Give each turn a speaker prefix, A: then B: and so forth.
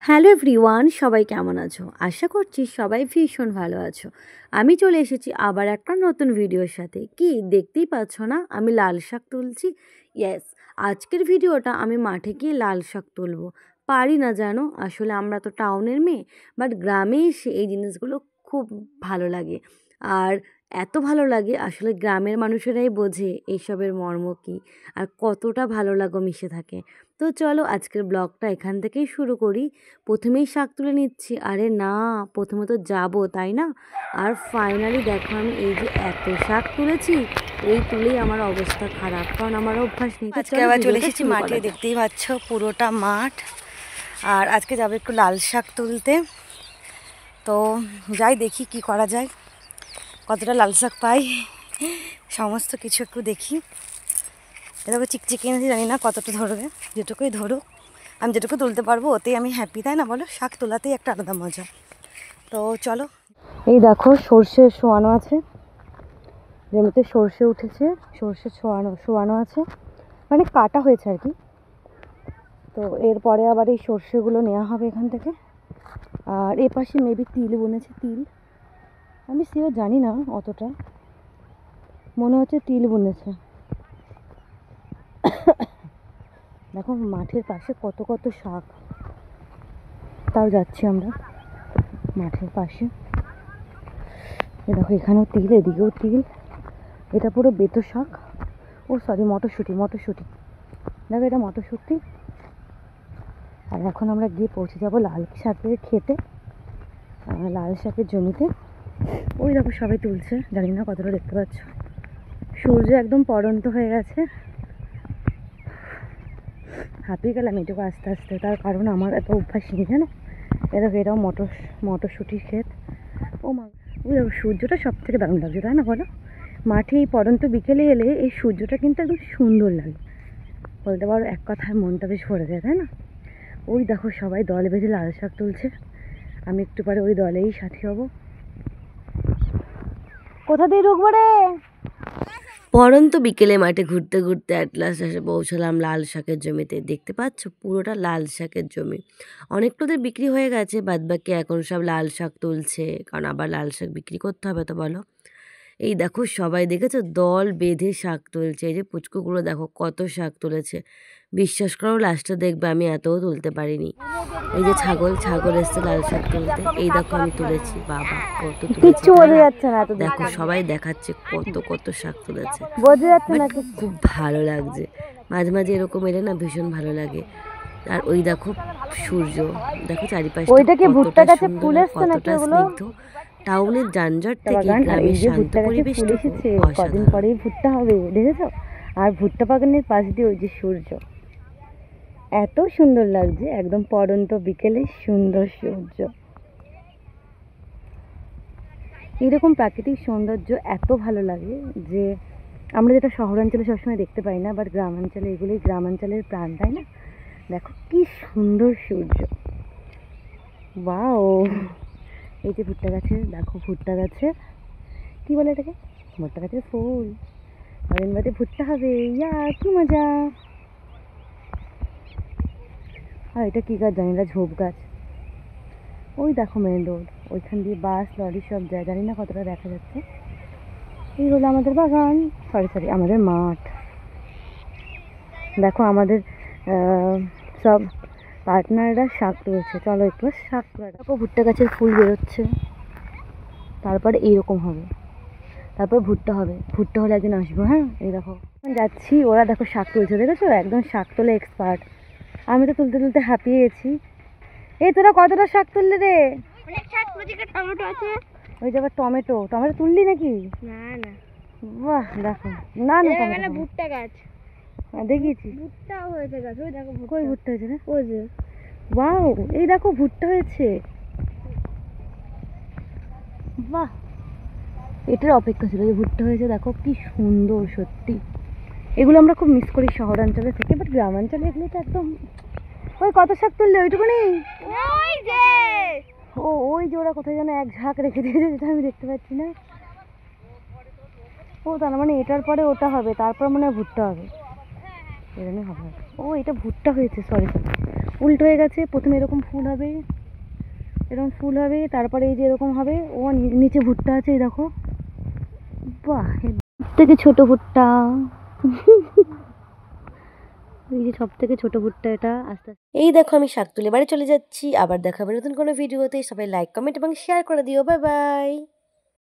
A: Hello everyone, সবাই কেমন আছো? আশা করছি সবাই ভীষণ ভালো আছো। আমি চলে এসেছি আবার একটা নতুন ভিডিওর সাথে। কি দেখতেই পাচ্ছ না, আমি লাল শাক তুলছি। ইয়েস, আজকের ভিডিওটা আমি মাঠে গিয়ে লাল শাক তুলবো। পারি না জানো, আসলে আমরা তো টাউনের মেয়ে, বাট গ্রামে এসে এই জিনিসগুলো খুব ভালো লাগে। আর এত ভালো লাগে, আসলে গ্রামের মানুষেরাই বোঝে এইসবের মর্ম কী আর কতটা ভালো লাগো মিশে থাকে। তো চলো আজকের ব্লগটা এখান থেকেই শুরু করি। প্রথমেই শাক তুলে নিচ্ছি, আরে না, প্রথমে তো যাবো তাই না। আর ফাইনালি দেখো আমি এই যে এত শাক তুলেছি, এই তুলেই আমার অবস্থা খারাপ, কারণ আমার অভ্যাস নেই।
B: আজকে আবার চলে এসেছি মাঠে, দেখতেই পাচ্ছ পুরোটা মাঠ। আর আজকে যাবো একটু লাল শাক তুলতে। তো যাই দেখি কি করা যায়, কতটা লাল শাক পাই, সমস্ত কিছু একটু দেখি। এরকম চিকচিকে এনেছি, জানি না কতটা ধরবে, যেটুকুই ধরুক, আমি যেটুকু তুলতে পারবো ওতেই আমি হ্যাপি, তাই না বলো? শাক তোলাতেই একটা আলাদা মজা। তো চলো, এই দেখো সর্ষে শোয়ানো আছে, জমিতে সর্ষে উঠেছে, সর্ষে শোয়ানো আছে, মানে কাটা হয়েছে আর কি। তো এরপরে আবার এই সর্ষেগুলো নেওয়া হবে এখান থেকে। আর এ পাশে মেবি তিল বুনেছে, তিল, আমি শিওর জানি না অতটা, মনে হচ্ছে তিল বুনেছে। দেখো মাঠের পাশে কত কত শাক, তাও যাচ্ছি আমরা মাঠের পাশে। দেখো এখানেও তিল, এদিকেও তিল, এটা পুরো বেতো শাক। ও সরি, মটরশুঁটি, দেখো এটা মটরশুঁটি। আর এখন আমরা গিয়ে পৌঁছে যাবো লাল শাকের খেতে, লাল শাকের জমিতে। ওই দেখো সবাই তুলছে, জানি না কতটা দেখতে পাচ্ছ। সূর্য একদম পড়ন্ত হয়ে গেছে, হাঁপিয়ে গেলাম এটুকু আস্তে আস্তে, তার কারণ আমার এত অভ্যাস নেই জানো। দেখো এটাও মটরশুঁটির ক্ষেত। ও মা, ওই দেখো সূর্যটা সব থেকে দারুণ লাগছে তাই না বলো? মাঠে এই পড়ন্ত বিকেলে এলে এই সূর্যটা কিন্তু একদম সুন্দর লাগে, বলতে পারো এক কথায় মনটা বেশ ভরে যায় তাই না। ওই দেখো সবাই দল বেঁধে লাল শাক তুলছে, আমি একটু পরে ওই দলেই সাথী হব। কোথা দিয়ে ঢুকবো রে?
A: পরন্ত বিকেলে মাঠে ঘুরতে ঘুরতে অ্যাট লাস্ট এসে পৌঁছলাম লাল শাকের জমিতে। দেখতে পাচ্ছ পুরোটা লাল শাকের জমি। অনেকটাদের বিক্রি হয়ে গেছে, বাদবাকি এখন সব লাল শাক তুলছে, কারণ আবার লাল শাক বিক্রি করতে হবে তো বলো। এই দেখো সবাই দেখেছো দল বেঁধে শাক তুলছে, এই যে পুচকুগুলো দেখো কত শাক তুলেছে। বিশ্বাস করো লাস্টে দেখবে আমি এতও তুলতে পারিনি। এই যে ছাগল এসছে লাল শাক তুলতে, এই দেখো আমি তুলেছি, বাবা কত তুলেছি,
B: বোঝা যাচ্ছে না,
A: দেখো সবাই দেখাচ্ছে কত কত শাক তুলেছে।
B: বোঝা যাচ্ছে না
A: খুব ভালো লাগছে, মাঝে মাঝে এরকম এলে না ভীষণ ভালো লাগে। আর ওই দেখো সূর্য, দেখো চারিপাশটা কতটা সুন্দর, কতটা স্নিগ্ধ। টাউনের যানজট থেকে গ্রামের শান্ত পরিবেশটা
B: কদিন পরেই ভুট্টা হবে, দেখেছো? আর ভুট্টা বাগানের পাশ দিয়ে ওই যে সূর্য, এত সুন্দর লাগছে, একদম পড়ন্ত বিকেলে সুন্দর সূর্য। এরকম প্রাকৃতিক সৌন্দর্য এত ভালো লাগে যে আমরা যেটা শহরাঞ্চলে সবসময় দেখতে পাই না, বাট গ্রামাঞ্চলে এগুলোই গ্রামাঞ্চলের প্রাণ তাই না। দেখো কি সুন্দর সূর্য, বাও। এই যে ভুট্টা গাছে, দেখো ভুট্টা গাছে কি বলে এটাকে, ভুট্টা গাছের ফুল, কদিন বাদে ভুট্টা হবে, ইয়া কি মজা। আর এটা কি গাছ জানি না, ঝোপ গাছ। ওই দেখো মেন রোড, ওইখান দিয়ে বাস লরি সব যায়, জানি না কতটা দেখা যাচ্ছে। এই হলো আমাদের বাগান, সরি আমাদের মাঠ। দেখো আমাদের সব পার্টনাররা শাক তুলছে, চলো একটু শাক তুলে দেখো। ভুট্টা গাছের ফুল বেরোচ্ছে, তারপরে এইরকম হবে, তারপর ভুট্টা হবে, ভুট্টা হলে একদিন আসবো। হ্যাঁ এই দেখো যাচ্ছি, ওরা দেখো শাক তুলছে, দেখেছো একদম শাক তোলে এক্সপার্ট। আমি তো তুলতে তুলতে হাঁপিয়ে গেছি। এই তোরা কতটা শাক তুললি রে?
C: টমেটো আছে,
B: ওই যে আবার টমেটো তুললি নাকি?
C: না না,
B: বাহ দেখো, না
C: এখানে ভুট্টা গাছ
B: দেখিয়েছি,
C: ভুট্টা হয়েছে গাছ, ওই দেখো
B: কই ভুট্টা হয়েছে রে?
C: ওই যে
B: ওয়াও, এই দেখো ভুট্টা হয়েছে, বাহ। এটার অপেক্ষা ছিল যে ভুট্টা হয়েছে, দেখো কি সুন্দর সত্যি। এগুলো আমরা খুব মিস করি শহরাঞ্চলে থেকে, বাট গ্রামাঞ্চলে এগুলো তো একদম। ওই কত শাক তুললে ওইটুকুনি?
C: ওই যে
B: ওই যে ওরা কোথায় যেন এক ঝাঁক রেখে দিয়েছে, যেটা আমি দেখতে পাচ্ছি না। ও তার মানে এটার পরে ওটা হবে, তারপর মনে হয় ভুট্টা হবে, এরকমই হবে। ও এটা ভুট্টা হয়েছে, সরি। ও উল্টো হয়ে গেছে। প্রথমে এরকম ফুল হবে, এরকম ফুল হবে, তারপরে এই যে এরকম হবে। ও নিচে ভুট্টা আছে, এই দেখো, বাহ, থেকে ছোট ভুট্টা। এই যে সব থেকে ছোট ভুট্টা এটা। আস্তে আস্তে এই দেখো আমি শাক তুলে বাড়ি চলে যাচ্ছি। আবার দেখা হবে নতুন কোনো ভিডিওতে। সবাই লাইক, কমেন্ট এবং শেয়ার করে দিও। Bye bye.